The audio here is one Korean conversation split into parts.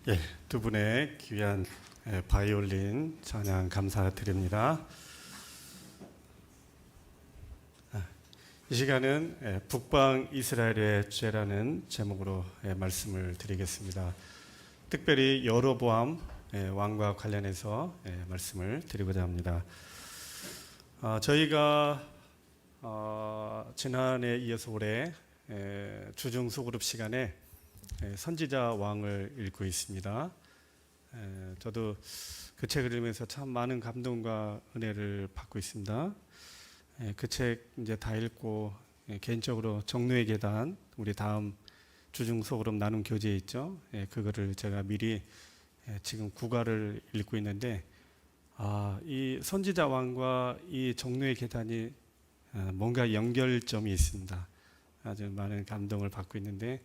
예, 두 분의 귀한 바이올린 찬양 감사드립니다. 이 시간은 북방 이스라엘의 죄라는 제목으로 말씀을 드리겠습니다. 특별히 여로보암 왕과 관련해서 말씀을 드리고자 합니다. 저희가 지난해 이어서 올해 주중 소그룹 시간에 선지자 왕을 읽고 있습니다. 저도 그 책을 읽으면서 참 많은 감동과 은혜를 받고 있습니다. 그 책 이제 다 읽고 개인적으로 정노의 계단 우리 다음 주중 소그룹 나눔 교재에 있죠. 그거를 제가 미리 지금 국가를 읽고 있는데 이 선지자 왕과 이 정노의 계단이 뭔가 연결점이 있습니다. 아주 많은 감동을 받고 있는데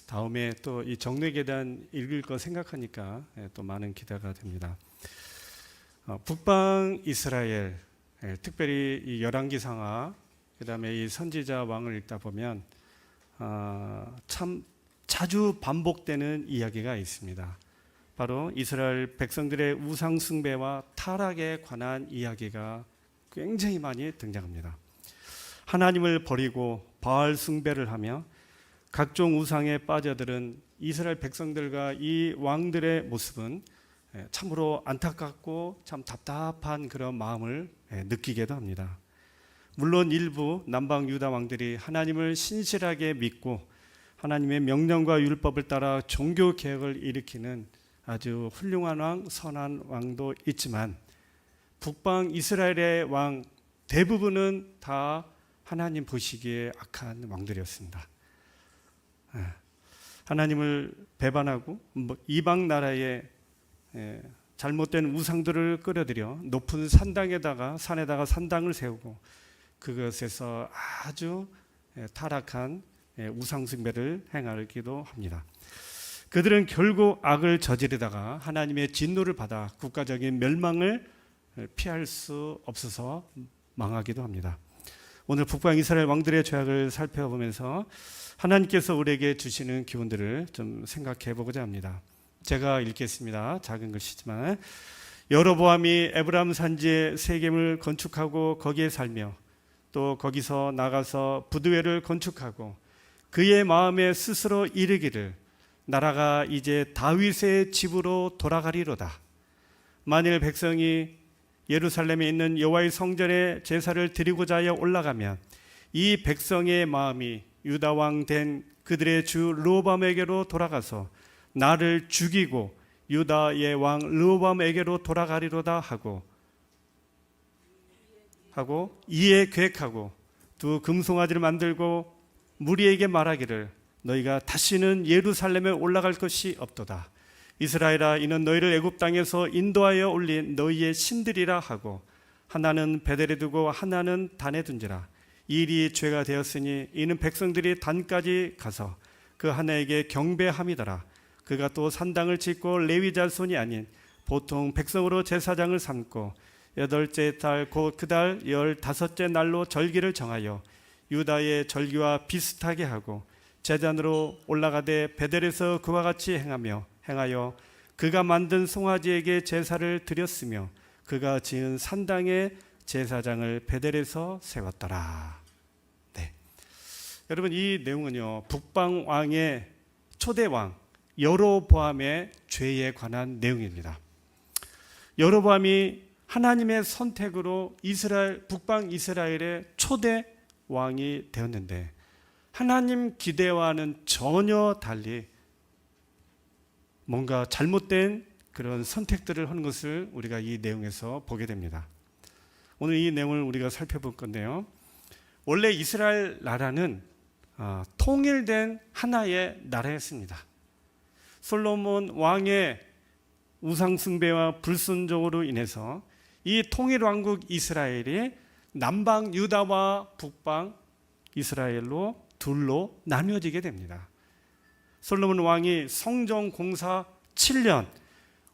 다음에 또 이 정례 계단 읽을 거 생각하니까 또 많은 기대가 됩니다. 북방 이스라엘, 특별히 이 열왕기상하, 그다음에 이 선지자 왕을 읽다 보면 참 자주 반복되는 이야기가 있습니다. 바로 이스라엘 백성들의 우상 숭배와 타락에 관한 이야기가 굉장히 많이 등장합니다. 하나님을 버리고 바알 숭배를 하며 각종 우상에 빠져들은 이스라엘 백성들과 이 왕들의 모습은 참으로 안타깝고 참 답답한 그런 마음을 느끼게도 합니다. 물론 일부 남방 유다 왕들이 하나님을 신실하게 믿고 하나님의 명령과 율법을 따라 종교 개혁을 일으키는 아주 훌륭한 왕, 선한 왕도 있지만 북방 이스라엘의 왕 대부분은 다 하나님 보시기에 악한 왕들이었습니다. 하나님을 배반하고 이방 나라의 잘못된 우상들을 끌어들여 높은 산에다가 산당을 세우고 그것에서 아주 타락한 우상 숭배를 행하기도 합니다. 그들은 결국 악을 저지르다가 하나님의 진노를 받아 국가적인 멸망을 피할 수 없어서 망하기도 합니다. 오늘 북방 이스라엘 왕들의 죄악을 살펴보면서 하나님께서 우리에게 주시는 기운들을 좀 생각해 보고자 합니다. 제가 읽겠습니다. 작은 글씨지만 여로보암이 에브라임 산지에 세겜을 건축하고 거기에 살며 또 거기서 나가서 부두회를 건축하고 그의 마음에 스스로 이르기를 나라가 이제 다윗의 집으로 돌아가리로다. 만일 백성이 예루살렘에 있는 여호와의 성전에 제사를 드리고자 하여 올라가면 이 백성의 마음이 유다 왕 된 그들의 주 르호보암에게로 돌아가서 나를 죽이고 유다의 왕 르호보암에게로 돌아가리로다 하고 이에 계획하고 두 금송아지를 만들고 무리에게 말하기를 너희가 다시는 예루살렘에 올라갈 것이 없도다. 이스라엘아, 이는 너희를 애굽 땅에서 인도하여 올린 너희의 신들이라 하고 하나는 베델에 두고 하나는 단에 둔지라. 이 일이 죄가 되었으니 이는 백성들이 단까지 가서 그 하나에게 경배함이더라. 그가 또 산당을 짓고 레위 자손이 아닌 보통 백성으로 제사장을 삼고 8째 달 곧 그 달 15째 날로 절기를 정하여 유다의 절기와 비슷하게 하고 제단으로 올라가되 베델에서 그와 같이 행하여 그가 만든 송아지에게 제사를 드렸으며 그가 지은 산당에 제사장을 베델에서 세웠더라. 네. 여러분, 이 내용은요, 북방 왕의 초대 왕 여로보암의 죄에 관한 내용입니다. 여로보암이 하나님의 선택으로 북방 이스라엘의 초대 왕이 되었는데 하나님 기대와는 전혀 달리 뭔가 잘못된 그런 선택들을 하는 것을 우리가 이 내용에서 보게 됩니다. 오늘 이 내용을 우리가 살펴볼 건데요. 원래 이스라엘 나라는 통일된 하나의 나라였습니다. 솔로몬 왕의 우상 숭배와 불순종으로 인해서 이 통일 왕국 이스라엘이 남방 유다와 북방 이스라엘로 둘로 나뉘어지게 됩니다. 솔로몬 왕이 성전 공사 7년,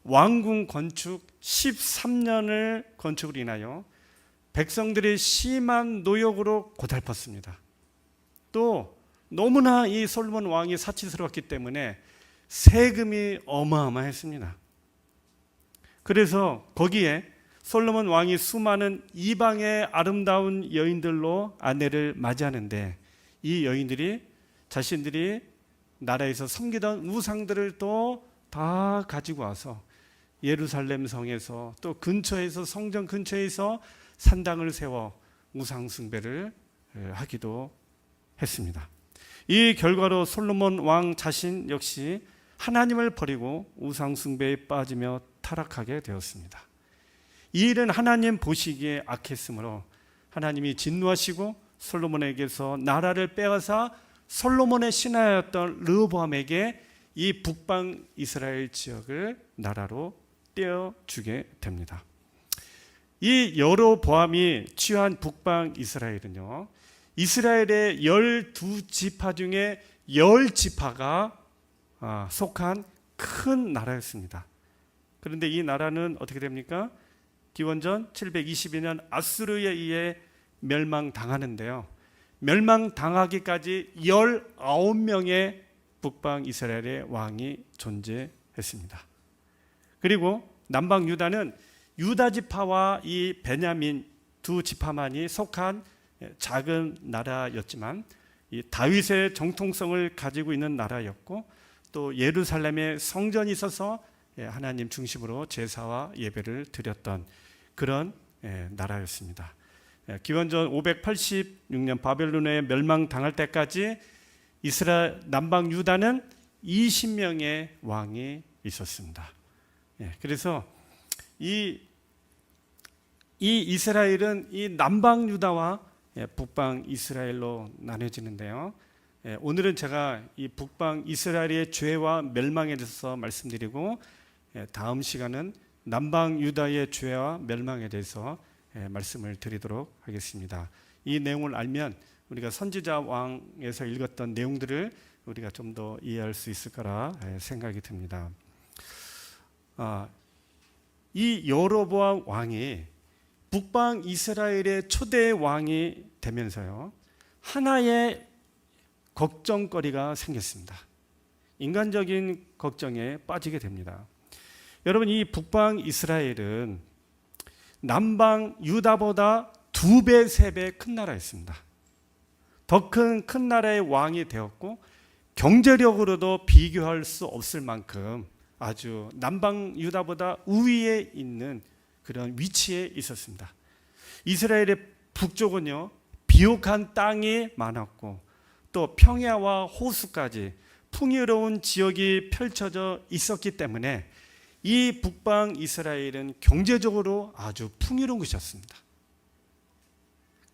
왕궁 건축 13년을 건축으로 인하여 백성들의 심한 노역으로 고달팠습니다. 또 너무나 이 솔로몬 왕이 사치스러웠기 때문에 세금이 어마어마했습니다. 그래서 거기에 솔로몬 왕이 수많은 이방의 아름다운 여인들로 아내를 맞이하는데, 이 여인들이 자신들이 나라에서 섬기던 우상들을 또 다 가지고 와서 예루살렘 성에서 또 근처에서, 성전 근처에서 산당을 세워 우상 숭배를 하기도 했습니다. 이 결과로 솔로몬 왕 자신 역시 하나님을 버리고 우상 숭배에 빠지며 타락하게 되었습니다. 이 일은 하나님 보시기에 악했으므로 하나님이 진노하시고 솔로몬에게서 나라를 빼앗아 솔로몬의 신하였던 르호보암에게 이 북방 이스라엘 지역을 나라로 떼어주게 됩니다. 이 여로보암이 취한 북방 이스라엘은요, 이스라엘의 12지파 중에 10지파가 속한 큰 나라였습니다. 그런데 이 나라는 어떻게 됩니까? 기원전 722년 아수르에 의해 멸망당하는데요, 멸망당하기까지 19명의 북방 이스라엘의 왕이 존재했습니다. 그리고 남방 유다는 유다 지파와 이 베냐민 두 지파만이 속한 작은 나라였지만, 이 다윗의 정통성을 가지고 있는 나라였고, 또 예루살렘에 성전이 있어서 하나님 중심으로 제사와 예배를 드렸던 그런 나라였습니다. 기원전 586년 바벨론에 멸망당할 때까지 이스라엘 남방 유다는 20명의 왕이 있었습니다. 그래서 이 이스라엘은 이 남방 유다와 북방 이스라엘로 나눠지는데요, 오늘은 제가 이 북방 이스라엘의 죄와 멸망에 대해서 말씀드리고, 다음 시간은 남방 유다의 죄와 멸망에 대해서 말씀을 드리도록 하겠습니다. 이 내용을 알면 우리가 선지자 왕에서 읽었던 내용들을 우리가 좀 더 이해할 수 있을 거라 생각이 듭니다. 이 여로보암 왕이 북방 이스라엘의 초대 왕이 되면서요, 하나의 걱정거리가 생겼습니다. 인간적인 걱정에 빠지게 됩니다. 여러분, 이 북방 이스라엘은 남방 유다보다 2배, 3배 큰 나라였습니다. 더 큰 나라의 왕이 되었고, 경제력으로도 비교할 수 없을 만큼 아주 남방 유다보다 우위에 있는 그런 위치에 있었습니다. 이스라엘의 북쪽은요, 비옥한 땅이 많았고, 또 평야와 호수까지 풍요로운 지역이 펼쳐져 있었기 때문에 이 북방 이스라엘은 경제적으로 아주 풍요로운 곳이었습니다.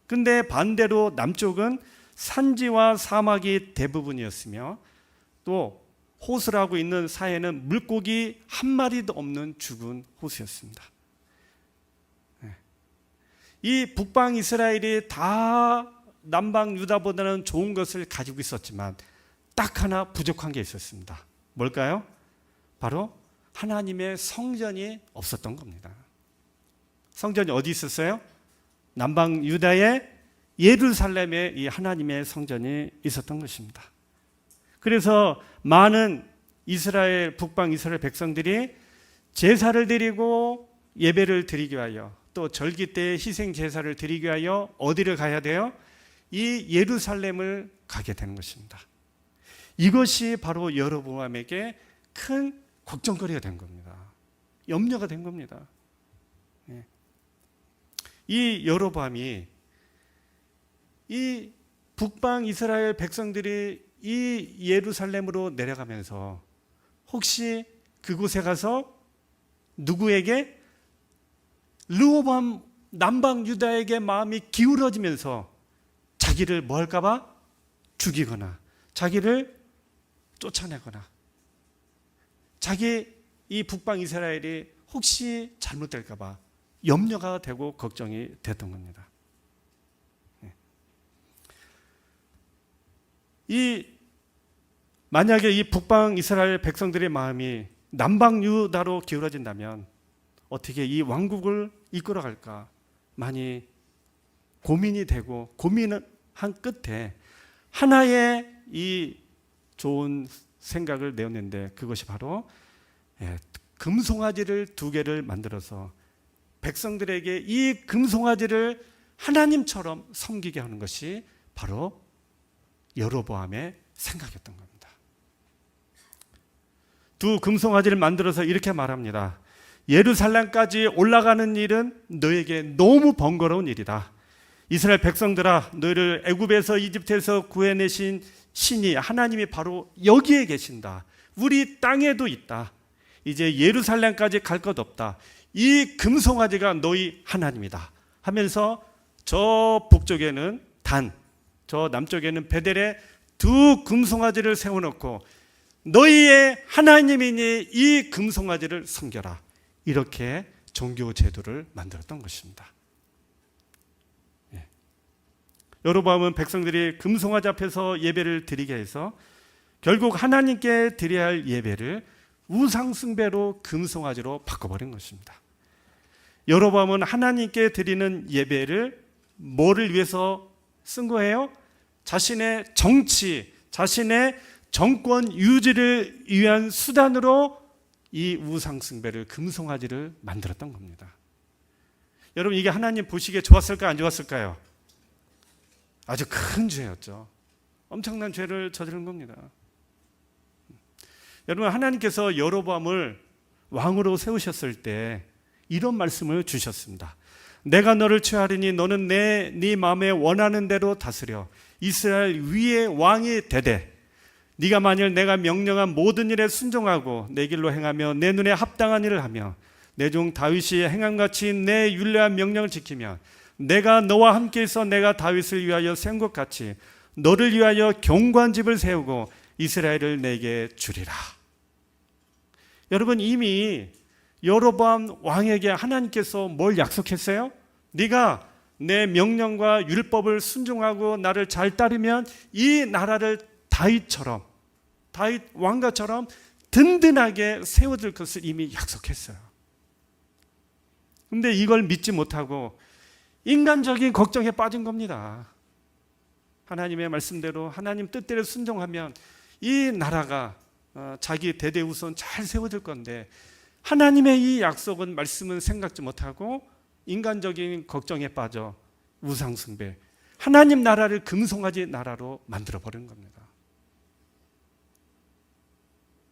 근데 반대로 남쪽은 산지와 사막이 대부분이었으며, 또 호수라고 있는 사이에는 물고기 한 마리도 없는 죽은 호수였습니다. 이 북방 이스라엘이 다 남방 유다보다는 좋은 것을 가지고 있었지만 딱 하나 부족한 게 있었습니다. 뭘까요? 바로 하나님의 성전이 없었던 겁니다. 성전이 어디 있었어요? 남방 유다의 예루살렘에 이 하나님의 성전이 있었던 것입니다. 그래서 많은 이스라엘, 북방 이스라엘 백성들이 제사를 드리고 예배를 드리기 위하여, 또 절기 때 희생 제사를 드리기 위하여 어디를 가야 돼요? 이 예루살렘을 가게 되는 것입니다. 이것이 바로 여로보암에게 큰 걱정거리가 된 겁니다. 염려가 된 겁니다. 이 여로보암이 이 북방 이스라엘 백성들이 이 예루살렘으로 내려가면서 혹시 그곳에 가서 누구에게? 르호보암 남방 유다에게 마음이 기울어지면서 자기를 뭐 할까봐? 죽이거나 자기를 쫓아내거나, 자기 이 북방 이스라엘이 혹시 잘못될까봐 염려가 되고 걱정이 됐던 겁니다. 만약에 이 북방 이스라엘 백성들의 마음이 남방 유다로 기울어진다면 어떻게 이 왕국을 이끌어갈까 많이 고민이 되고, 고민을 한 끝에 하나의 이 좋은 생각을 내었는데 그것이 바로 금송아지를 2개를 만들어서 백성들에게 이 금송아지를 하나님처럼 섬기게 하는 것이 바로 여로보암의 생각이었던 겁니다. 2 금송아지를 만들어서 이렇게 말합니다. 예루살렘까지 올라가는 일은 너에게 너무 번거로운 일이다. 이스라엘 백성들아, 너희를 애굽에서 이집트에서 구해내신 신이 하나님이 바로 여기에 계신다. 우리 땅에도 있다. 이제 예루살렘까지 갈 것 없다. 이 금송아지가 너희 하나님이다 하면서 저 북쪽에는 단, 저 남쪽에는 베델에 2 금송아지를 세워놓고 너희의 하나님이니 이 금송아지를 섬겨라. 이렇게 종교 제도를 만들었던 것입니다. 여로보암은 백성들이 금송아지 앞에서 예배를 드리게 해서 결국 하나님께 드려야 할 예배를 우상숭배로 금송아지로 바꿔버린 것입니다. 여로보암은 하나님께 드리는 예배를 뭐를 위해서 쓴 거예요? 자신의 정치, 자신의 정권 유지를 위한 수단으로 이 우상숭배를 금송아지를 만들었던 겁니다. 여러분, 이게 하나님 보시기에 좋았을까요? 안 좋았을까요? 아주 큰 죄였죠. 엄청난 죄를 저지른 겁니다. 여러분, 하나님께서 여로보암을 왕으로 세우셨을 때 이런 말씀을 주셨습니다. 내가 너를 취하리니 너는 네 마음에 원하는 대로 다스려 이스라엘 위에 왕이 되되 네가 만일 내가 명령한 모든 일에 순종하고 내 길로 행하며 내 눈에 합당한 일을 하며 내 종 다윗이 행함같이 내 율례한 명령을 지키면 내가 너와 함께 있어 내가 다윗을 위하여 세운 것 같이 너를 위하여 경관집을 세우고 이스라엘을 내게 주리라. 여러분, 이미 여로보암 왕에게 하나님께서 뭘 약속했어요? 네가 내 명령과 율법을 순종하고 나를 잘 따르면 이 나라를 다윗 왕가처럼 든든하게 세워둘 것을 이미 약속했어요. 그런데 이걸 믿지 못하고 인간적인 걱정에 빠진 겁니다. 하나님의 말씀대로 하나님 뜻대로 순종하면 이 나라가 자기 대대우선 잘 세워질 건데 하나님의 이 약속은 말씀은 생각지 못하고 인간적인 걱정에 빠져 우상숭배, 하나님 나라를 금송아지 나라로 만들어버린 겁니다.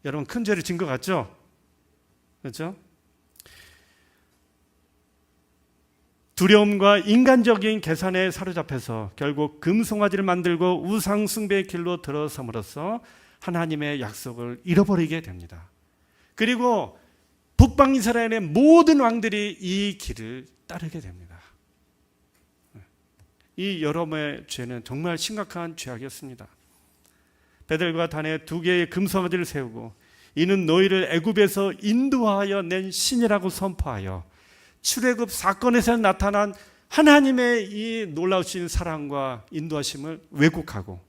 여러분, 큰 죄를 진 것 같죠? 그렇죠? 두려움과 인간적인 계산에 사로잡혀서 결국 금송아지를 만들고 우상숭배의 길로 들어섬으로써 하나님의 약속을 잃어버리게 됩니다. 그리고 북방 이스라엘의 모든 왕들이 이 길을 따르게 됩니다. 이 여로보암의 죄는 정말 심각한 죄악이었습니다. 베델과 단에 2개의 금송아지를 세우고 이는 너희를 애굽에서 인도하여 낸 신이라고 선포하여 출애굽 사건에서 나타난 하나님의 이 놀라우신 사랑과 인도하심을 왜곡하고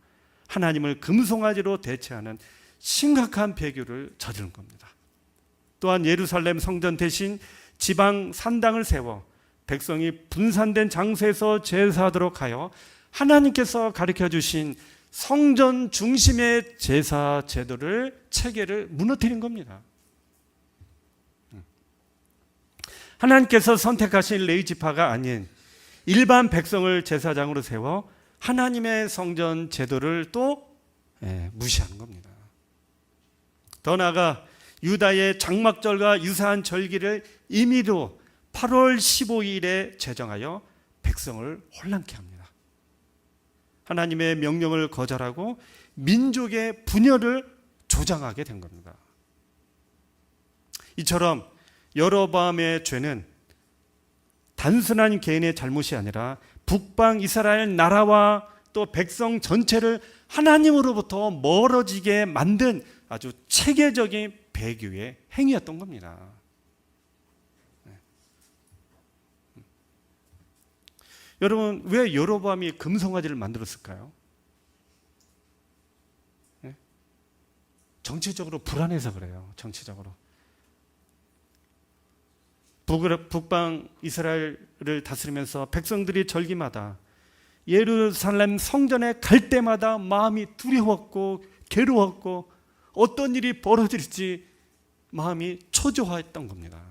하나님을 금송아지로 대체하는 심각한 배교를 저지른 겁니다. 또한 예루살렘 성전 대신 지방 산당을 세워 백성이 분산된 장소에서 제사하도록 하여 하나님께서 가르쳐 주신 성전 중심의 제사 제도를 체계를 무너뜨린 겁니다. 하나님께서 선택하신 레위 지파가 아닌 일반 백성을 제사장으로 세워 하나님의 성전 제도를 또 무시하는 겁니다. 더 나아가 유다의 장막절과 유사한 절기를 임의로 8월 15일에 제정하여 백성을 혼란케 합니다. 하나님의 명령을 거절하고 민족의 분열을 조장하게 된 겁니다. 이처럼 여로보암의 죄는 단순한 개인의 잘못이 아니라 북방 이스라엘 나라와 또 백성 전체를 하나님으로부터 멀어지게 만든 아주 체계적인 배교의 행위였던 겁니다. 여러분, 왜 여로보암이 금송아지를 만들었을까요? 정치적으로 불안해서 그래요. 정치적으로. 북방 이스라엘을 다스리면서 백성들이 절기마다 예루살렘 성전에 갈 때마다 마음이 두려웠고 괴로웠고 어떤 일이 벌어질지 마음이 초조했던 겁니다.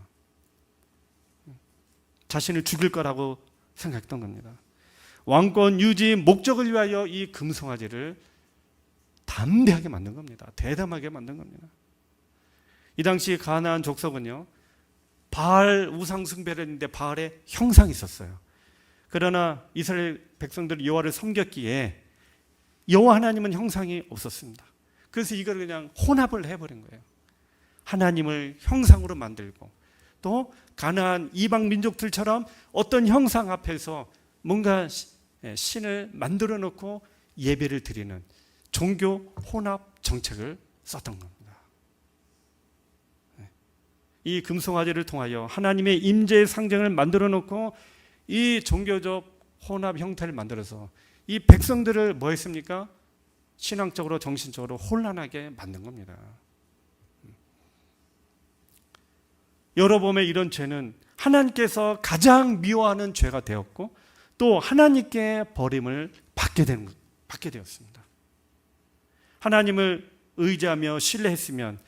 자신을 죽일 거라고 생각했던 겁니다. 왕권 유지 목적을 위하여 이 금송아지를 담대하게 만든 겁니다. 대담하게 만든 겁니다. 이 당시 가나안 족속은요, 바알 우상 숭배를 했는데 바알의 형상이 있었어요. 그러나 이스라엘 백성들이 여호와를 섬겼기에 여호와 하나님은 형상이 없었습니다. 그래서 이걸 그냥 혼합을 해버린 거예요. 하나님을 형상으로 만들고 또 가나안 이방 민족들처럼 어떤 형상 앞에서 뭔가 신을 만들어 놓고 예배를 드리는 종교 혼합 정책을 썼던 겁니다. 이 금송아지를 통하여 하나님의 임재의 상징을 만들어 놓고 이 종교적 혼합 형태를 만들어서 이 백성들을 뭐 했습니까? 신앙적으로 정신적으로 혼란하게 만든 겁니다. 여로보암의 이런 죄는 하나님께서 가장 미워하는 죄가 되었고 또 하나님께 버림을 받게 되었습니다. 하나님을 의지하며 신뢰했으면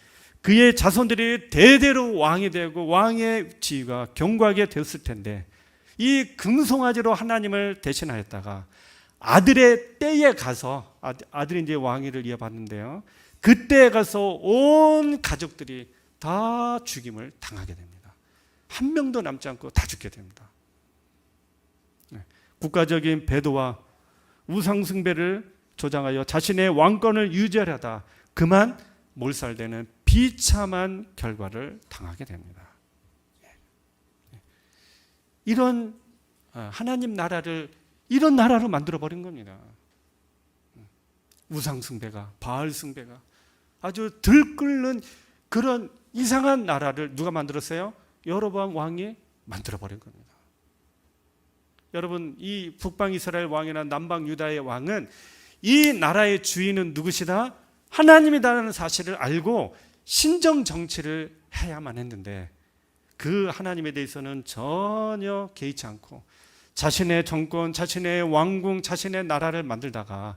그의 자손들이 대대로 왕이 되고 왕의 지위가 견고하게 되었을 텐데 이 금송아지로 하나님을 대신하였다가 아들의 때에 가서 아들이 이제 왕위를 이어받는데요. 그때에 가서 온 가족들이 다 죽임을 당하게 됩니다. 한 명도 남지 않고 다 죽게 됩니다. 국가적인 배도와 우상숭배를 조장하여 자신의 왕권을 유지하려다 그만 몰살되는 비참한 결과를 당하게 됩니다. 이런 하나님 나라를 이런 나라로 만들어버린 겁니다. 우상숭배가, 바알숭배가 아주 들끓는 그런 이상한 나라를 누가 만들었어요? 여로보암 왕이 만들어버린 겁니다. 여러분, 이 북방 이스라엘 왕이나 남방 유다의 왕은 이 나라의 주인은 누구시다? 하나님이라는 사실을 알고 신정 정치를 해야만 했는데 그 하나님에 대해서는 전혀 개의치 않고 자신의 정권, 자신의 왕궁, 자신의 나라를 만들다가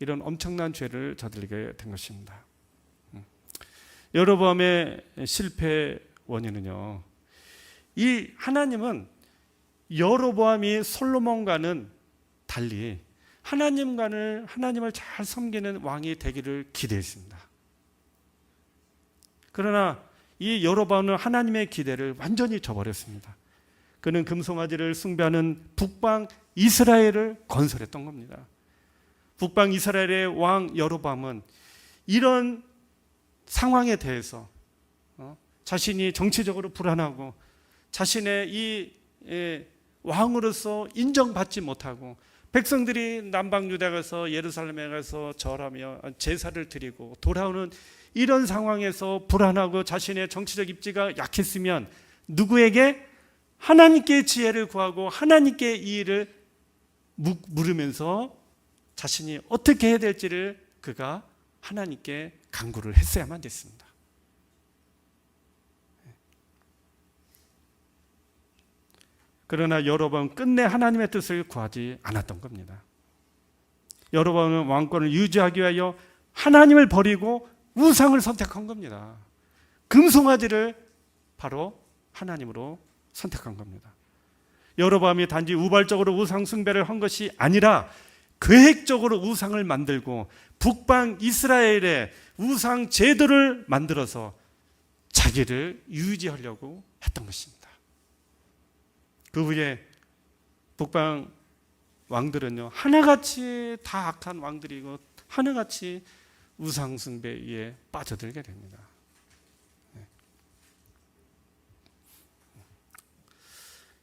이런 엄청난 죄를 저지르게 된 것입니다. 여로보암의 실패 원인은요, 이 하나님은 여로보암이 솔로몬과는 달리 하나님을 잘 섬기는 왕이 되기를 기대했습니다. 그러나 이 여로보암은 하나님의 기대를 완전히 저버렸습니다. 그는 금송아지를 숭배하는 북방 이스라엘을 건설했던 겁니다. 북방 이스라엘의 왕 여로보암은 이런 상황에 대해서 자신이 정치적으로 불안하고 자신의 이 왕으로서 인정받지 못하고 백성들이 남방 유다에 가서 예루살렘에 가서 절하며 제사를 드리고 돌아오는 이런 상황에서 불안하고 자신의 정치적 입지가 약했으면 누구에게? 하나님께 지혜를 구하고 하나님께 이 일을 물으면서 자신이 어떻게 해야 될지를 그가 하나님께 간구를 했어야만 됐습니다. 그러나 여로보암은 끝내 하나님의 뜻을 구하지 않았던 겁니다. 여로보암은 왕권을 유지하기 위하여 하나님을 버리고 우상을 선택한 겁니다. 금송아지를 바로 하나님으로 선택한 겁니다. 여로보암이 단지 우발적으로 우상 숭배를 한 것이 아니라 계획적으로 우상을 만들고 북방 이스라엘의 우상 제도를 만들어서 자기를 유지하려고 했던 것입니다. 그 후에 북방 왕들은요, 하나같이 다 악한 왕들이고 하나같이 우상 숭배에 빠져들게 됩니다.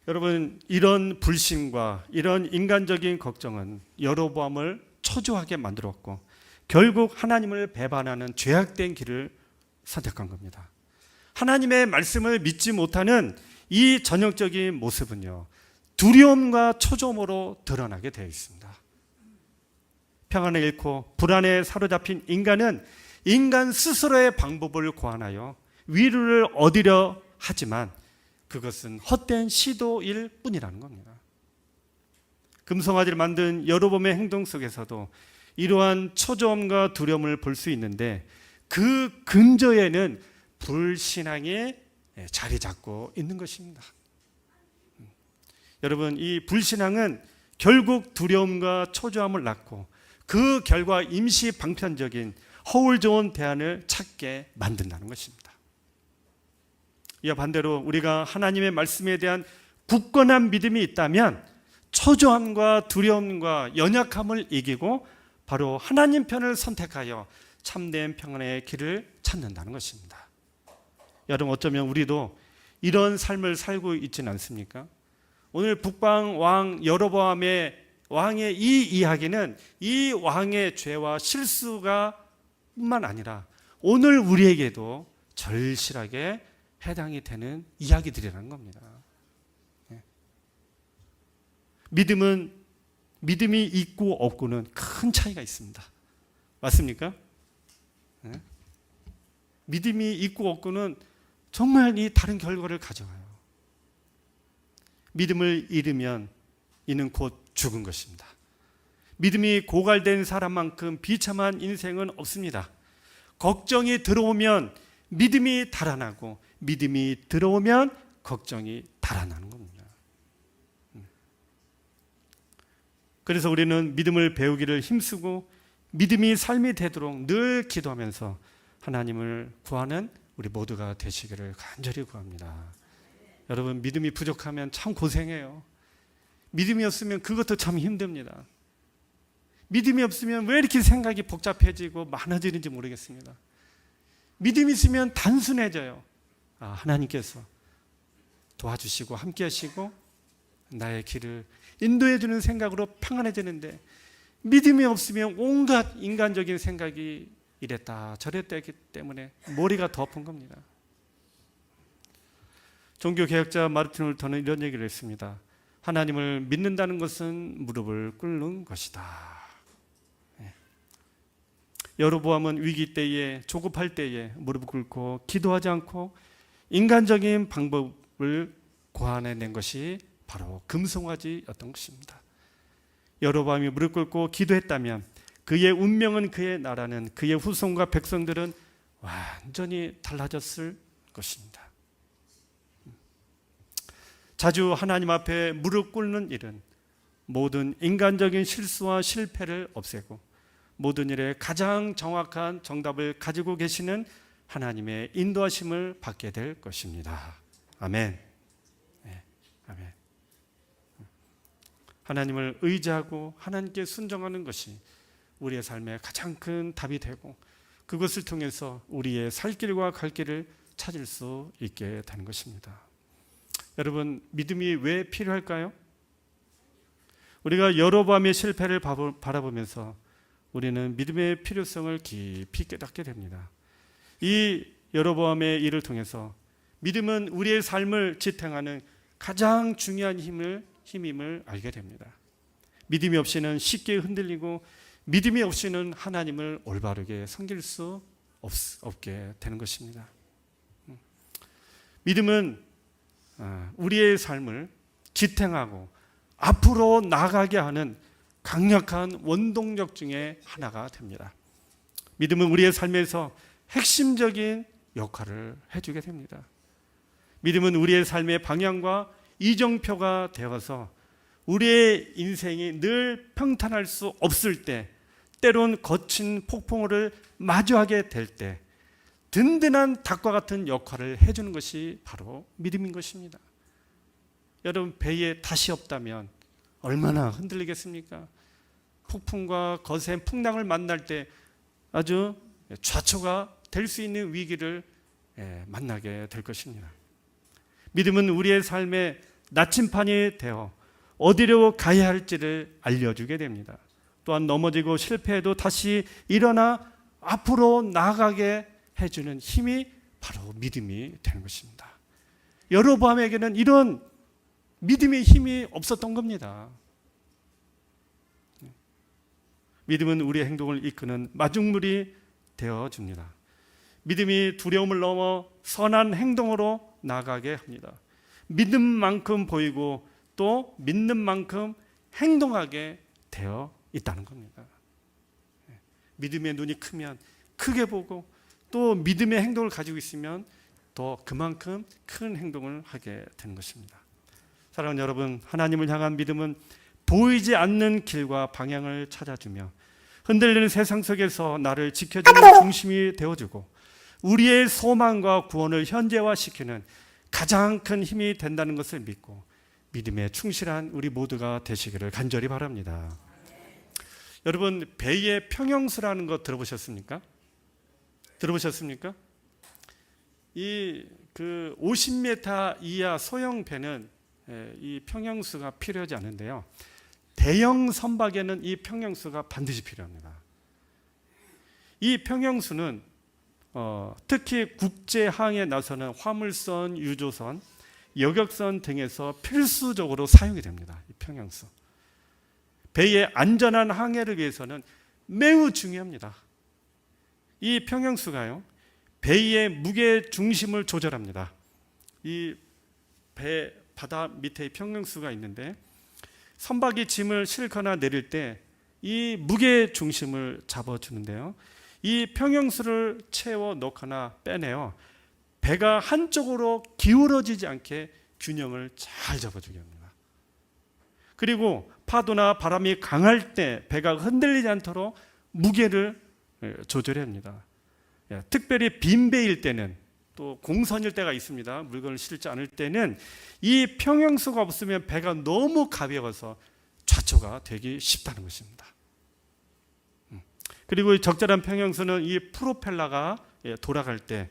여러분, 이런 불신과 이런 인간적인 걱정은 여로보암을 초조하게 만들었고 결국 하나님을 배반하는 죄악된 길을 선택한 겁니다. 하나님의 말씀을 믿지 못하는 이 전형적인 모습은요, 두려움과 초조함으로 드러나게 되어 있습니다. 평안을 잃고 불안에 사로잡힌 인간은 인간 스스로의 방법을 고안하여 위로를 얻으려 하지만 그것은 헛된 시도일 뿐이라는 겁니다. 금송아지를 만든 여로보암의 행동 속에서도 이러한 초조함과 두려움을 볼 수 있는데 그 근저에는 불신앙이 자리 잡고 있는 것입니다. 여러분, 이 불신앙은 결국 두려움과 초조함을 낳고 그 결과 임시 방편적인 허울 좋은 대안을 찾게 만든다는 것입니다. 이와 반대로 우리가 하나님의 말씀에 대한 굳건한 믿음이 있다면 초조함과 두려움과 연약함을 이기고 바로 하나님 편을 선택하여 참된 평안의 길을 찾는다는 것입니다. 여러분, 어쩌면 우리도 이런 삶을 살고 있지는 않습니까? 오늘 북방 왕 여로보암의 왕의 이 이야기는 이 왕의 죄와 실수가 뿐만 아니라 오늘 우리에게도 절실하게 해당이 되는 이야기들이라는 겁니다. 믿음이 있고 없고는 큰 차이가 있습니다. 맞습니까? 믿음이 있고 없고는 정말 이 다른 결과를 가져와요. 믿음을 잃으면 이는 곧 죽은 것입니다. 믿음이 고갈된 사람만큼 비참한 인생은 없습니다. 걱정이 들어오면 믿음이 달아나고 믿음이 들어오면 걱정이 달아나는 겁니다. 그래서 우리는 믿음을 배우기를 힘쓰고 믿음이 삶이 되도록 늘 기도하면서 하나님을 구하는 우리 모두가 되시기를 간절히 구합니다. 여러분, 믿음이 부족하면 참 고생해요. 믿음이 없으면 그것도 참 힘듭니다. 믿음이 없으면 왜 이렇게 생각이 복잡해지고 많아지는지 모르겠습니다. 믿음이 있으면 단순해져요. 하나님께서 도와주시고 함께 하시고 나의 길을 인도해 주는 생각으로 평안해지는데 믿음이 없으면 온갖 인간적인 생각이 이랬다 저랬다 했기 때문에 머리가 더 아픈 겁니다. 종교개혁자 마르틴 룰터는 이런 얘기를 했습니다. 하나님을 믿는다는 것은 무릎을 꿇는 것이다. 여로보암은 위기 때에 조급할 때에 무릎을 꿇고 기도하지 않고 인간적인 방법을 고안해낸 것이 바로 금송아지였던 것입니다. 여로보암이 무릎 꿇고 기도했다면 그의 운명은, 그의 나라는, 그의 후손과 백성들은 완전히 달라졌을 것입니다. 자주 하나님 앞에 무릎 꿇는 일은 모든 인간적인 실수와 실패를 없애고 모든 일에 가장 정확한 정답을 가지고 계시는 하나님의 인도하심을 받게 될 것입니다. 아멘. 네, 아멘. 하나님을 의지하고 하나님께 순종하는 것이 우리의 삶의 가장 큰 답이 되고 그것을 통해서 우리의 살 길과 갈 길을 찾을 수 있게 되는 것입니다. 여러분, 믿음이 왜 필요할까요? 우리가 여로보암의 실패를 바라보면서 우리는 믿음의 필요성을 깊이 깨닫게 됩니다. 이 여로보암의 일을 통해서 믿음은 우리의 삶을 지탱하는 가장 중요한 힘임을 알게 됩니다. 믿음이 없이는 쉽게 흔들리고 믿음이 없이는 하나님을 올바르게 섬길 수 없게 되는 것입니다. 믿음은 우리의 삶을 지탱하고 앞으로 나가게 하는 강력한 원동력 중에 하나가 됩니다. 믿음은 우리의 삶에서 핵심적인 역할을 해주게 됩니다. 믿음은 우리의 삶의 방향과 이정표가 되어서 우리의 인생이 늘 평탄할 수 없을 때, 때론 거친 폭풍우를 마주하게 될 때 든든한 닭과 같은 역할을 해주는 것이 바로 믿음인 것입니다. 여러분, 배에 닷이 없다면 얼마나 흔들리겠습니까? 폭풍과 거센 풍랑을 만날 때 아주 좌초가 될 수 있는 위기를 만나게 될 것입니다. 믿음은 우리의 삶의 나침판이 되어 어디로 가야 할지를 알려주게 됩니다. 또한 넘어지고 실패해도 다시 일어나 앞으로 나아가게 해주는 힘이 바로 믿음이 되는 것입니다. 여로보암에게는 이런 믿음의 힘이 없었던 겁니다. 믿음은 우리의 행동을 이끄는 마중물이 되어줍니다. 믿음이 두려움을 넘어 선한 행동으로 나아가게 합니다. 믿는 만큼 보이고 또 믿는 만큼 행동하게 되어 있다는 겁니다. 믿음의 눈이 크면 크게 보고 또 믿음의 행동을 가지고 있으면 또 그만큼 큰 행동을 하게 되는 것입니다. 사랑하는 여러분, 하나님을 향한 믿음은 보이지 않는 길과 방향을 찾아주며 흔들리는 세상 속에서 나를 지켜주는 중심이 되어주고 우리의 소망과 구원을 현재화시키는 가장 큰 힘이 된다는 것을 믿고 믿음에 충실한 우리 모두가 되시기를 간절히 바랍니다. 여러분, 배의 평형수라는 거 들어보셨습니까? 들어보셨습니까? 이 50m 이하 소형 배는 이 평형수가 필요하지 않은데요. 대형 선박에는 이 평형수가 반드시 필요합니다. 이 평형수는 특히 국제항에 나서는 화물선, 유조선, 여객선 등에서 필수적으로 사용이 됩니다. 이 평형수. 배의 안전한 항해를 위해서는 매우 중요합니다. 이 평형수가요, 배의 무게 중심을 조절합니다. 이 배 바다 밑에 평형수가 있는데 선박이 짐을 싣거나 내릴 때 이 무게 중심을 잡아주는데요. 이 평형수를 채워 넣거나 빼내요. 배가 한쪽으로 기울어지지 않게 균형을 잘 잡아주게 합니다. 그리고 파도나 바람이 강할 때 배가 흔들리지 않도록 무게를 조절해야 합니다. 특별히 빈 배일 때는 또 공선일 때가 있습니다. 물건을 실지 않을 때는 이 평형수가 없으면 배가 너무 가벼워서 좌초가 되기 쉽다는 것입니다. 그리고 적절한 평형수는 이 프로펠러가 돌아갈 때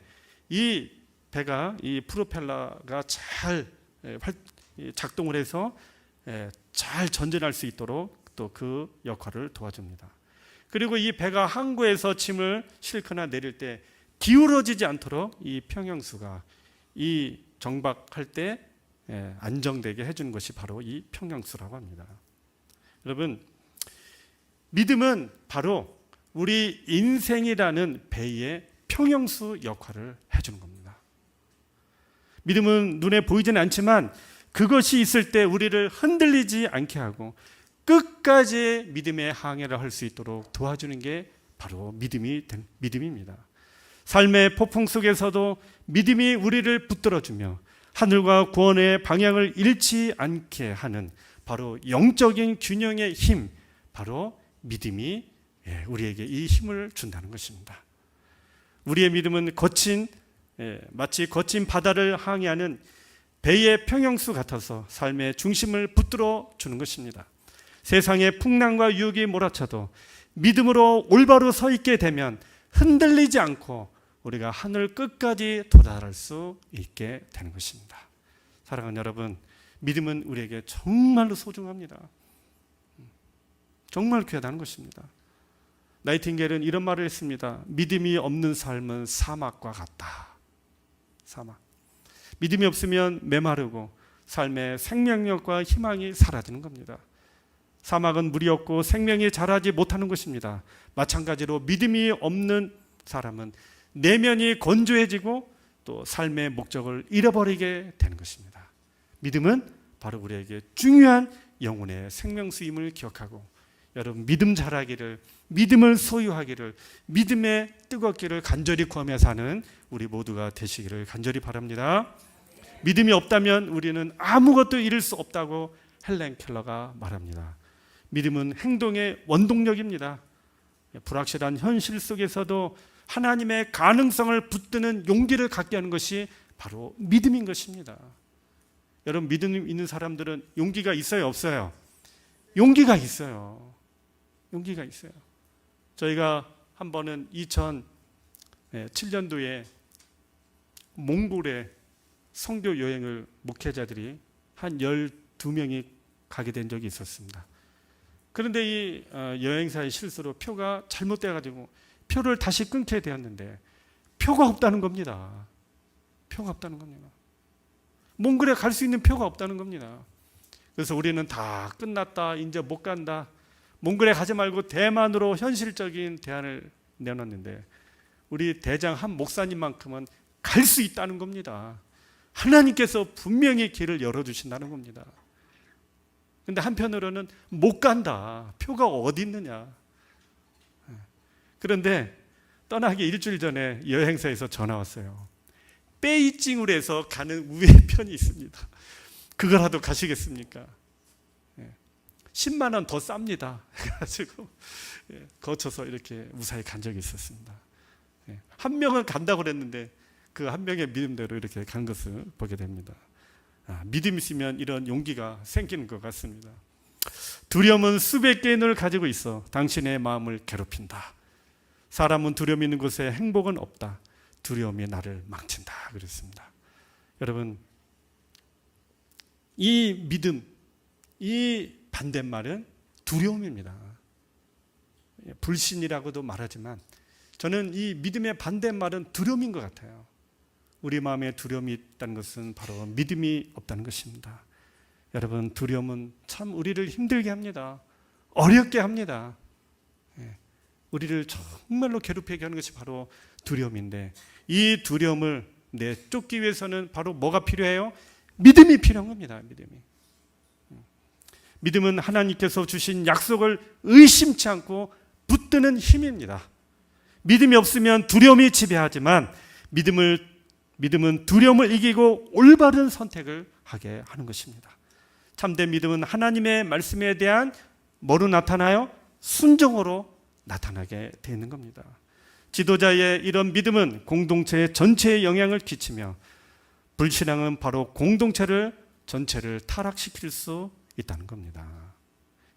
이 배가 이 프로펠러가 잘 작동을 해서 잘 전진할 수 있도록 또 그 역할을 도와줍니다. 그리고 이 배가 항구에서 짐을 싣거나 내릴 때 기울어지지 않도록 이 평형수가 이 정박할 때 안정되게 해주는 것이 바로 이 평형수라고 합니다. 여러분, 믿음은 바로 우리 인생이라는 배의 평형수 역할을 해주는 겁니다. 믿음은 눈에 보이지는 않지만 그것이 있을 때 우리를 흔들리지 않게 하고 끝까지 믿음의 항해를 할 수 있도록 도와주는 게 바로 믿음입니다. 삶의 폭풍 속에서도 믿음이 우리를 붙들어주며 하늘과 구원의 방향을 잃지 않게 하는 바로 영적인 균형의 힘, 바로 믿음이 우리에게 이 힘을 준다는 것입니다. 우리의 믿음은 마치 거친 바다를 항해하는 배의 평형수 같아서 삶의 중심을 붙들어 주는 것입니다. 세상의 풍랑과 유혹이 몰아쳐도 믿음으로 올바로 서 있게 되면 흔들리지 않고 우리가 하늘 끝까지 도달할 수 있게 되는 것입니다. 사랑하는 여러분, 믿음은 우리에게 정말로 소중합니다. 정말 귀하다는 것입니다. 나이팅게일은 이런 말을 했습니다. 믿음이 없는 삶은 사막과 같다. 사막. 믿음이 없으면 메마르고 삶의 생명력과 희망이 사라지는 겁니다. 사막은 물이 없고 생명이 자라지 못하는 것입니다. 마찬가지로 믿음이 없는 사람은 내면이 건조해지고 또 삶의 목적을 잃어버리게 되는 것입니다. 믿음은 바로 우리에게 중요한 영혼의 생명수임을 기억하고 여러분, 믿음 자라기를, 믿음을 소유하기를, 믿음의 뜨겁기를 간절히 구하며 사는 우리 모두가 되시기를 간절히 바랍니다. 믿음이 없다면 우리는 아무것도 이룰 수 없다고 헬렌 켈러가 말합니다. 믿음은 행동의 원동력입니다. 불확실한 현실 속에서도 하나님의 가능성을 붙드는 용기를 갖게 하는 것이 바로 믿음인 것입니다. 여러분, 믿음 있는 사람들은 용기가 있어요, 없어요? 용기가 있어요. 용기가 있어요. 저희가 한 번은 2007년도에 몽골에 선교 여행을 목회자들이 한 12명이 가게 된 적이 있었습니다. 그런데 이 여행사의 실수로 표가 잘못돼가지고 표를 다시 끊게 되었는데 표가 없다는 겁니다. 표가 없다는 겁니다. 몽골에 갈 수 있는 표가 없다는 겁니다. 그래서 우리는 다 끝났다, 이제 못 간다, 몽골에 가지 말고 대만으로 현실적인 대안을 내놨는데 우리 대장 한 목사님만큼은 갈 수 있다는 겁니다. 하나님께서 분명히 길을 열어주신다는 겁니다. 그런데 한편으로는 못 간다, 표가 어디 있느냐. 그런데 떠나기 일주일 전에 여행사에서 전화 왔어요. 베이징으로 해서 가는 우회편이 있습니다. 그거라도 가시겠습니까? 10만 원 더 쌉니다. 그래가지고 거쳐서 이렇게 무사히 간 적이 있었습니다. 한 명은 간다고 그랬는데 그 한 명의 믿음대로 이렇게 간 것을 보게 됩니다. 믿음 있으면 이런 용기가 생기는 것 같습니다. 두려움은 수백 개의 눈을 가지고 있어 당신의 마음을 괴롭힌다. 사람은 두려움 있는 곳에 행복은 없다. 두려움이 나를 망친다. 그랬습니다. 여러분, 이 믿음, 이 반대말은 두려움입니다. 불신이라고도 말하지만 저는 이 믿음의 반대말은 두려움인 것 같아요. 우리 마음에 두려움이 있다는 것은 바로 믿음이 없다는 것입니다. 여러분, 두려움은 참 우리를 힘들게 합니다. 어렵게 합니다. 우리를 정말로 괴롭히게 하는 것이 바로 두려움인데, 이 두려움을 쫓기 위해서는 바로 뭐가 필요해요? 믿음이 필요한 겁니다. 믿음은 하나님께서 주신 약속을 의심치 않고 붙드는 힘입니다. 믿음이 없으면 두려움이 지배하지만 믿음은 두려움을 이기고 올바른 선택을 하게 하는 것입니다. 참된 믿음은 하나님의 말씀에 대한 뭐로 나타나요? 순종으로 나타나게 되어 있는 겁니다. 지도자의 이런 믿음은 공동체 전체에 영향을 끼치며 불신앙은 바로 공동체를 전체를 타락시킬 수 있다는 겁니다.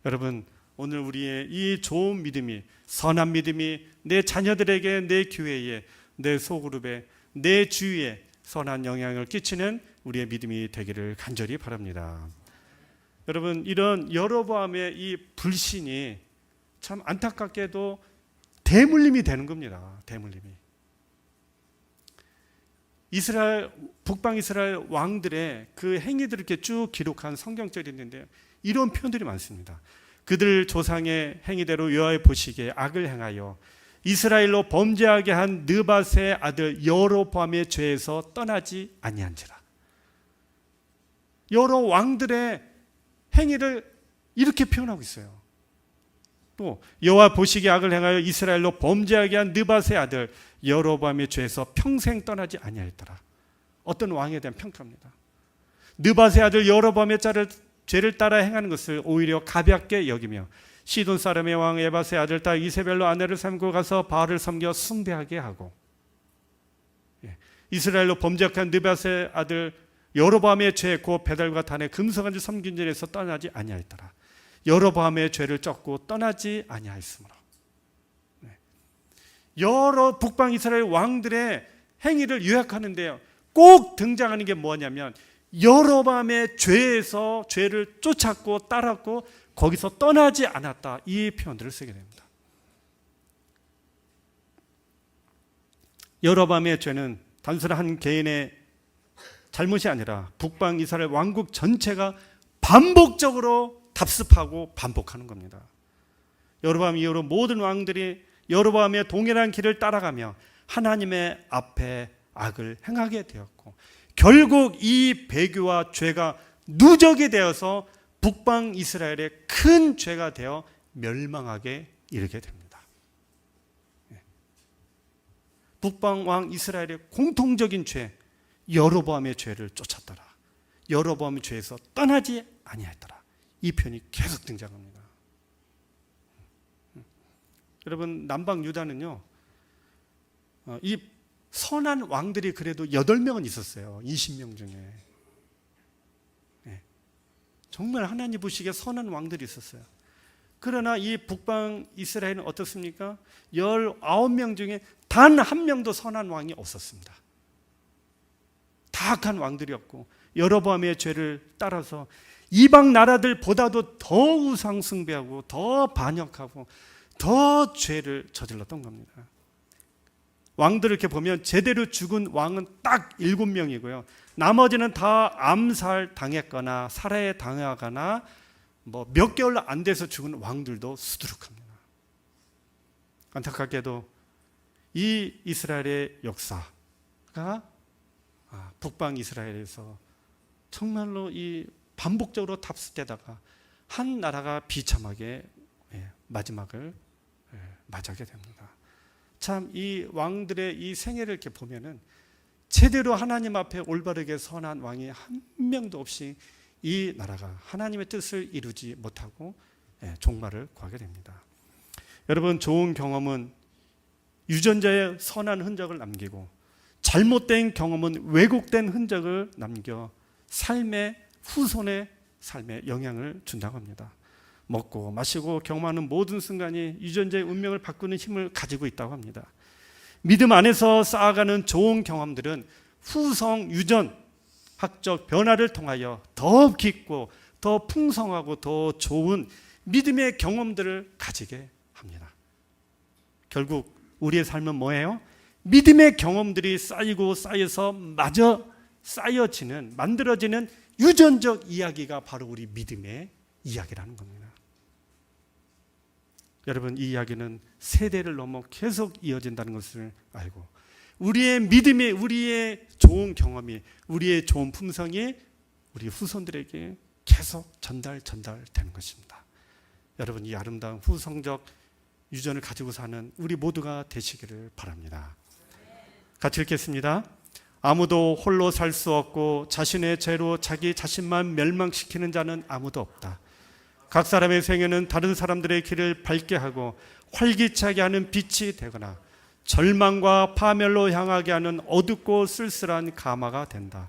여러분, 오늘 우리의 이 좋은 믿음이, 선한 믿음이 내 자녀들에게, 내 교회에, 내 소그룹에, 내 주위에 선한 영향을 끼치는 우리의 믿음이 되기를 간절히 바랍니다. 여러분, 이런 여로보암의 이 불신이 참 안타깝게도 대물림이 되는 겁니다. 대물림이. 북방 이스라엘 왕들의 그 행위들을 이렇게 쭉 기록한 성경절이 있는데 이런 표현들이 많습니다. 그들 조상의 행위대로 여호와의 보시기에 악을 행하여 이스라엘로 범죄하게 한 느밧의 아들 여로보암의 죄에서 떠나지 아니한지라. 여러 왕들의 행위를 이렇게 표현하고 있어요. 또 여호와 보시기에 악을 행하여 이스라엘로 범죄하게 한 느밧의 아들 여로보암의 죄에서 평생 떠나지 아니하였더라. 어떤 왕에 대한 평가입니다. 느밧의 아들 여로보암의 죄를 따라 행하는 것을 오히려 가볍게 여기며 시돈 사람의 왕 에밧의 아들 딸 이세벨로 아내를 삼고 가서 바알을 섬겨 숭배하게 하고, 이스라엘로 범죄한 느밧의 아들 여로보암의 죄 곧 베델과 단에 금성아지 섬긴 전에서 떠나지 아니하였더라. 여로보암의 죄를 쫓고 떠나지 아니하였으므로. 여러 북방 이스라엘 왕들의 행위를 요약하는데요, 꼭 등장하는 게 뭐냐면 여로보암의 죄에서 죄를 쫓았고 따랐고 거기서 떠나지 않았다, 이 표현들을 쓰게 됩니다. 여로보암의 죄는 단순한 한 개인의 잘못이 아니라 북방 이스라엘 왕국 전체가 반복적으로 답습하고 반복하는 겁니다. 여로보암 이후로 모든 왕들이 여로보암의 동일한 길을 따라가며 하나님의 앞에 악을 행하게 되었고, 결국 이 배교와 죄가 누적이 되어서 북방 이스라엘의 큰 죄가 되어 멸망하게 이르게 됩니다. 북방 왕 이스라엘의 공통적인 죄, 여로보암의 죄를 쫓았더라. 여로보암의 죄에서 떠나지 아니하였더라. 이 편이 계속 등장합니다. 여러분, 남방 유다는요, 이 선한 왕들이 그래도 8명은 있었어요. 20명 중에. 정말 하나님 보시기에 선한 왕들이 있었어요. 그러나 이 북방 이스라엘은 어떻습니까? 19명 중에 단 한 명도 선한 왕이 없었습니다. 다 악한 왕들이었고 여로보암의 죄를 따라서 이방 나라들보다도 더 우상 숭배하고 더 반역하고 더 죄를 저질렀던 겁니다. 왕들을 이렇게 보면 제대로 죽은 왕은 딱 7명이고요. 나머지는 다 암살 당했거나 살해 당하거나 뭐 몇 개월 안 돼서 죽은 왕들도 수두룩합니다. 안타깝게도 이 이스라엘의 역사가 북방 이스라엘에서 정말로 이 반복적으로 답습되다가 한 나라가 비참하게 마지막을 맞이하게 됩니다. 참 이 왕들의 이 생애를 이렇게 보면은 제대로 하나님 앞에 올바르게 선한 왕이 한 명도 없이 이 나라가 하나님의 뜻을 이루지 못하고 종말을 구하게 됩니다. 여러분, 좋은 경험은 유전자의 선한 흔적을 남기고 잘못된 경험은 왜곡된 흔적을 남겨 삶의 후손의 삶에 영향을 준다고 합니다. 먹고 마시고 경험하는 모든 순간이 유전자의 운명을 바꾸는 힘을 가지고 있다고 합니다. 믿음 안에서 쌓아가는 좋은 경험들은 후성 유전 학적 변화를 통하여 더 깊고 더 풍성하고 더 좋은 믿음의 경험들을 가지게 합니다. 결국 우리의 삶은 뭐예요? 믿음의 경험들이 쌓이고 쌓여서 마저 쌓여지는, 만들어지는 유전적 이야기가 바로 우리 믿음의 이야기라는 겁니다. 여러분, 이 이야기는 세대를 넘어 계속 이어진다는 것을 알고 우리의 믿음이, 우리의 좋은 경험이, 우리의 좋은 품성이 우리 후손들에게 계속 전달되는 것입니다. 여러분, 이 아름다운 후성적 유전을 가지고 사는 우리 모두가 되시기를 바랍니다. 같이 읽겠습니다. 아무도 홀로 살 수 없고 자신의 죄로 자기 자신만 멸망시키는 자는 아무도 없다. 각 사람의 생애는 다른 사람들의 길을 밝게 하고 활기차게 하는 빛이 되거나 절망과 파멸로 향하게 하는 어둡고 쓸쓸한 가마가 된다.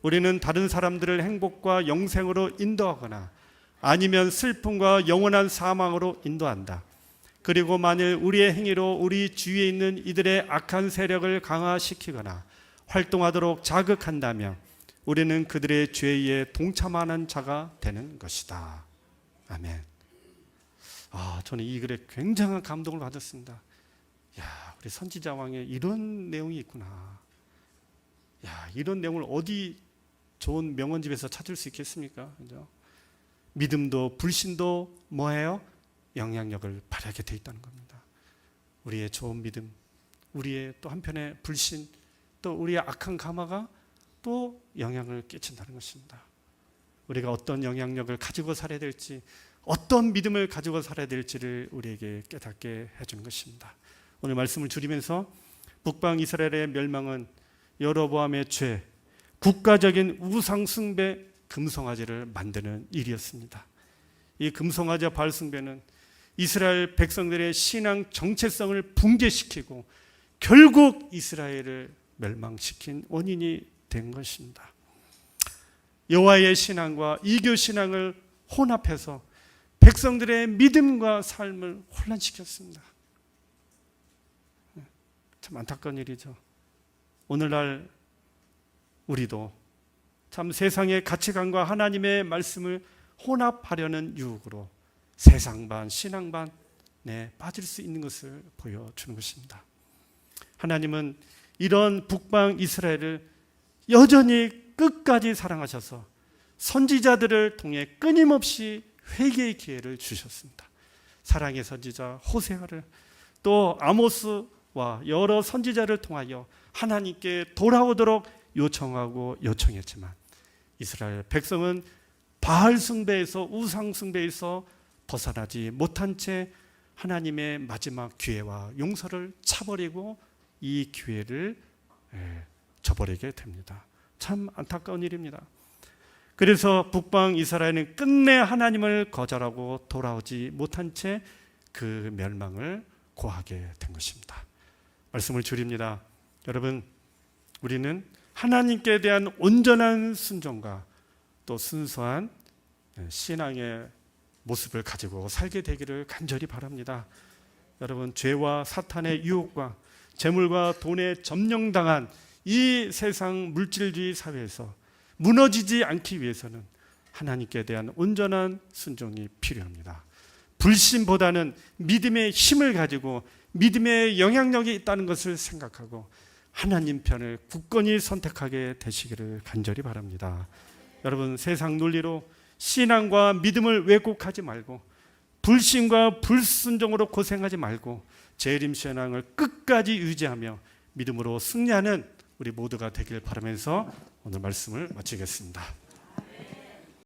우리는 다른 사람들을 행복과 영생으로 인도하거나 아니면 슬픔과 영원한 사망으로 인도한다. 그리고 만일 우리의 행위로 우리 주위에 있는 이들의 악한 세력을 강화시키거나 활동하도록 자극한다면 우리는 그들의 죄에 동참하는 자가 되는 것이다. 아멘. 저는 이 글에 굉장한 감동을 받았습니다. 우리 선지자 왕에 이런 내용이 있구나. 이런 내용을 어디 좋은 명언집에서 찾을 수 있겠습니까? 그죠? 믿음도 불신도 뭐예요? 영향력을 발휘하게 돼 있다는 겁니다. 우리의 좋은 믿음, 우리의 또 한편의 불신, 또 우리의 악한 가마가 또 영향을 끼친다는 것입니다. 우리가 어떤 영향력을 가지고 살아야 될지, 어떤 믿음을 가지고 살아야 될지를 우리에게 깨닫게 해주는 것입니다. 오늘 말씀을 줄이면서 북방 이스라엘의 멸망은 여로보암의 죄, 국가적인 우상 숭배, 금송아지를 만드는 일이었습니다. 이 금송아지와 바알 숭배는 이스라엘 백성들의 신앙 정체성을 붕괴시키고 결국 이스라엘을 멸망시킨 원인이 된 것입니다. 여호와의 신앙과 이교 신앙을 혼합해서 백성들의 믿음과 삶을 혼란시켰습니다. 참 안타까운 일이죠. 오늘날 우리도 참 세상의 가치관과 하나님의 말씀을 혼합하려는 유혹으로 세상 반 신앙 반에 빠질 수 있는 것을 보여주는 것입니다. 하나님은 이런 북방 이스라엘을 여전히 끝까지 사랑하셔서 선지자들을 통해 끊임없이 회개의 기회를 주셨습니다. 사랑의 선지자 호세아를, 또 아모스와 여러 선지자를 통하여 하나님께 돌아오도록 요청하고 요청했지만 이스라엘 백성은 바알 숭배에서, 우상 숭배에서 벗어나지 못한 채 하나님의 마지막 기회와 용서를 차버리고 이 기회를 저버리게 됩니다. 참 안타까운 일입니다. 그래서 북방 이스라엘은 끝내 하나님을 거절하고 돌아오지 못한 채 그 멸망을 고하게 된 것입니다. 말씀을 줄입니다. 여러분, 우리는 하나님께 대한 온전한 순종과 또 순수한 신앙의 모습을 가지고 살게 되기를 간절히 바랍니다. 여러분, 죄와 사탄의 유혹과 재물과 돈에 점령당한 이 세상 물질주의 사회에서 무너지지 않기 위해서는 하나님께 대한 온전한 순종이 필요합니다. 불신보다는 믿음의 힘을 가지고 믿음의 영향력이 있다는 것을 생각하고 하나님 편을 굳건히 선택하게 되시기를 간절히 바랍니다. 여러분, 세상 논리로 신앙과 믿음을 왜곡하지 말고 불신과 불순종으로 고생하지 말고 재림 신앙을 끝까지 유지하며 믿음으로 승리하는 우리 모두가 되길 바라면서 오늘 말씀을 마치겠습니다.